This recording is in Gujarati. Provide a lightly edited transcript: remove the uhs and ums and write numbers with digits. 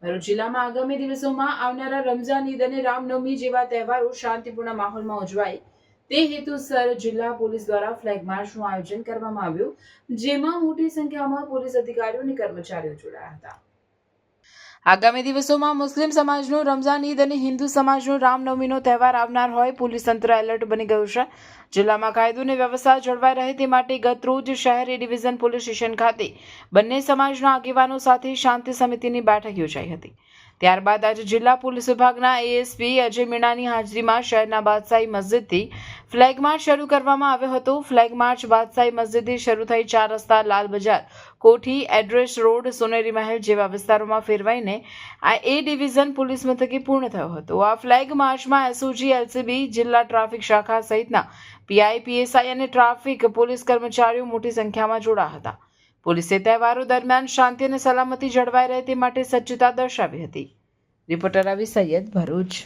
ભરૂચ જિલ્લામાં આગામી દિવસોમાં આવનારા રમઝાન ઈદ અને રામનવમી જેવા તહેવારો શાંતિપૂર્ણ માહોલમાં ઉજવાય તે હેતુસર જિલ્લા પોલીસ દ્વારા ફ્લેગ માર્ચનું આયોજન કરવામાં આવ્યું, જેમાં મોટી સંખ્યામાં પોલીસ અધિકારીઓ અને કર્મચારીઓ જોડાયા હતા। આગામી દિવસોમાં મુસ્લિમ સમાજનું રમઝાન ઈદ અને હિન્દુ સમાજનું રામનવમીનો તહેવાર આવનાર હોય પોલીસ તંત્ર એલર્ટ બની ગયું છે। જિલ્લામાં કાયદો અને વ્યવસ્થા જળવાઈ રહે તે માટે ગતરોજ શહેર એ ડિવિઝન પોલીસ સ્ટેશન ખાતે બંને સમાજના આગેવાનો સાથે શાંતિ સમિતિની બેઠક યોજાઈ હતી। ત્યારબાદ આજે જિલ્લા પોલીસ વિભાગના એએસપી અજય મીણાની હાજરીમાં શહેરના બાદશાહી મસ્જિદથી ફ્લેગ માર્ચ શરૂ કરવામાં આવ્યો હતો। ફ્લેગ માર્ચ બાદશાહી મસ્જિદથી શરૂ થઈ 4 રસ્તા, લાલ બજાર, કોઠી, એડ્રેસ રોડ, સોનેરી મહેલ જેવા વિસ્તારોમાં ફેરવાઈને આ એ ડિવિઝન પોલીસ મથકે પૂર્ણ થયો હતો। આ ફ્લેગ માર્ચમાં એસઓજી, એલસીબી, જિલ્લા ટ્રાફિક શાખા સહિતના પીઆઈ, પીએસઆઈ અને ટ્રાફિક પોલીસ કર્મચારીઓ મોટી સંખ્યામાં જોડાયા હતા। પોલીસે તહેવારો દરમિયાન શાંતિ અને સલામતી જળવાઈ રહે તે માટે સજ્જતા દર્શાવી હતી। રિપોર્ટર રવિ સૈયદ, ભરૂચ।